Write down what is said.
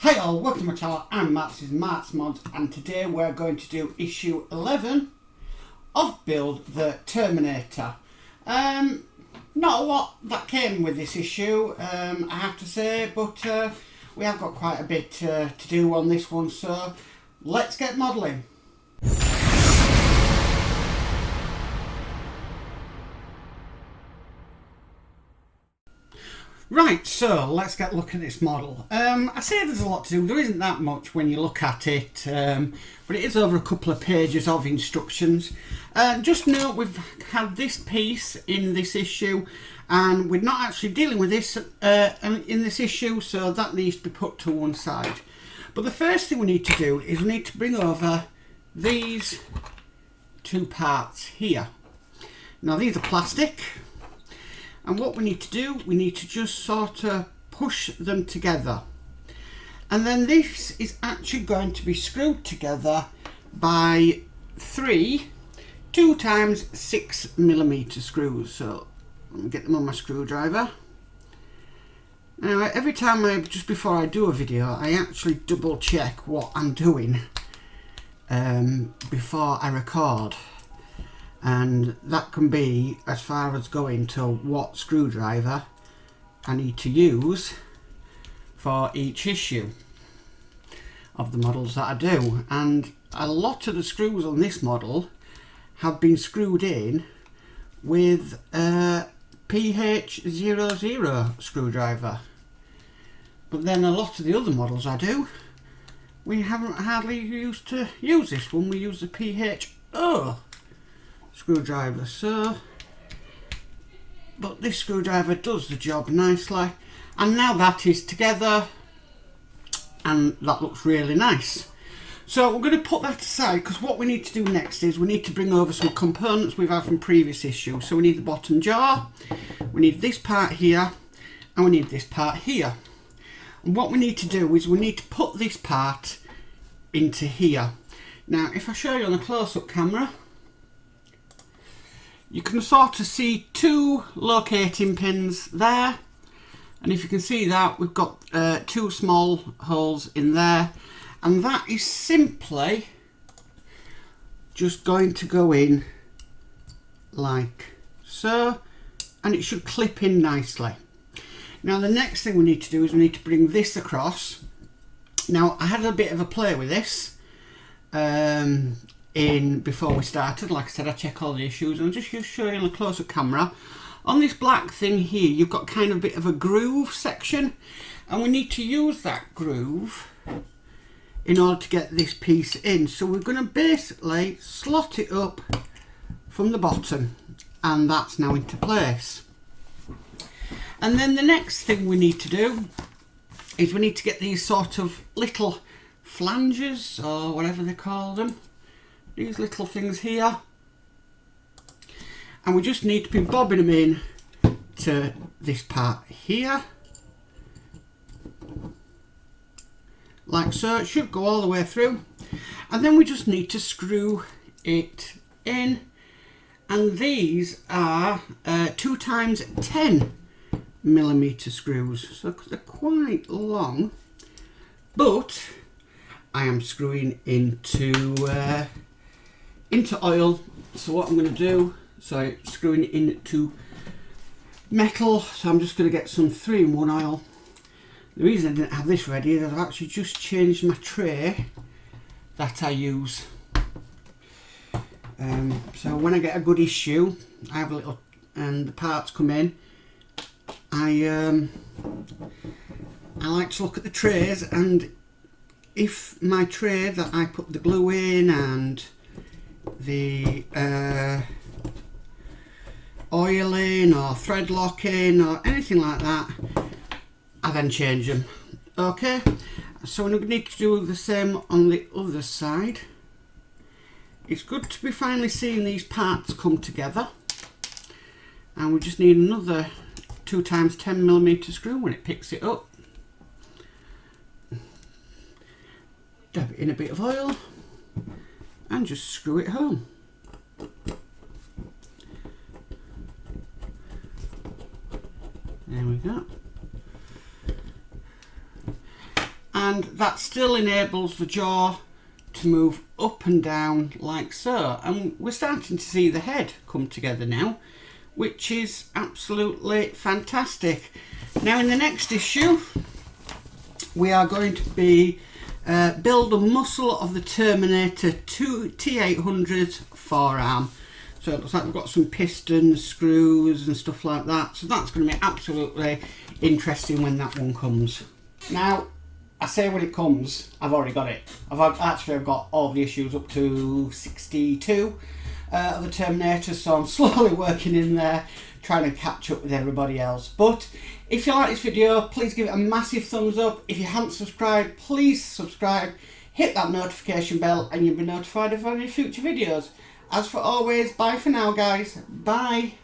Hi all, welcome to my channel. I'm Matt, this is Matt's Modz, and today we're going to do issue 11 of Build the Terminator. Not a lot that came with this issue, I have to say, but we have got quite a bit to do on this one, so let's get modelling. Right, so let's get a look at this model. I say there's a lot to do. There isn't that much when you look at it, but it is over a couple of pages of instructions. Just note we've had this piece in this issue, and we're not actually dealing with this in this issue, so that needs to be put to one side. But the first thing we need to do is we need to bring over these two parts here. Now these are plastic. And what we need to do, we need to just sort of push them together. And then this is actually going to be screwed together by 3 2x6mm screws. So let me get them on my screwdriver. Now every time just before I do a video, I actually double check what I'm doing before I record. And that can be as far as going to what screwdriver I need to use for each issue of the models that I do. And a lot of the screws on this model have been screwed in with a PH00 screwdriver. But then a lot of the other models I do, we haven't hardly used to use this one. We use the PH0 screwdriver, but this screwdriver does the job nicely, and now that is together and that looks really nice. So we're going to put that aside, because what we need to do next is we need to bring over some components we've had from previous issues. So we need the bottom jaw, we need this part here, and we need this part here. And what we need to do is we need to put this part into here. Now if I show you on a close-up camera, you can sort of see 2 locating pins there, and if you can see that, we've got 2 small holes in there, and that is simply just going to go in like so, and it should clip in nicely. Now the next thing we need to do is we need to bring this across. Now I had a bit of a play with this before we started. Like I said, I check all the issues, and I'll just show you on a closer camera. On this black thing here, you've got kind of a bit of a groove section, and we need to use that groove in order to get this piece in. So we're going to basically slot it up from the bottom, and that's now into place. And then the next thing we need to do is we need to get these sort of little flanges, or whatever they call them, these little things here, and we just need to be bobbing them in to this part here like so. It should go all the way through, and then we just need to screw it in, and these are 2x10mm screws, so they're quite long, but I am screwing into oil. So what I'm going to do, screwing into metal, so I'm just going to get some 3-in-1 oil. The reason I didn't have this ready is I've actually just changed my tray that I use. So when I get a good issue, I have a little, and the parts come in, I like to look at the trays, and if my tray that I put the glue in and the oil in, or thread lock in, or anything like that, I then change them. Okay, so we need to do the same on the other side. It's good to be finally seeing these parts come together, and we just need another 2x10mm screw when it picks it up. Dab it in a bit of oil and just screw it home. There we go. and that still enables the jaw to move up and down like so, and we're starting to see the head come together now, which is absolutely fantastic. Now in the next issue we are going to be build a muscle of the Terminator T800's forearm. So it looks like we've got some pistons, screws and stuff like that, so that's going to be absolutely interesting when that one comes. Now I say when it comes, I've already got it. I've got all the issues up to 62 of the Terminator, so I'm slowly working in there, trying to catch up with everybody else. But if you like this video, please give it a massive thumbs up. If you haven't subscribed, please subscribe, hit that notification bell, and you'll be notified of any future videos. As for always, bye for now guys, bye.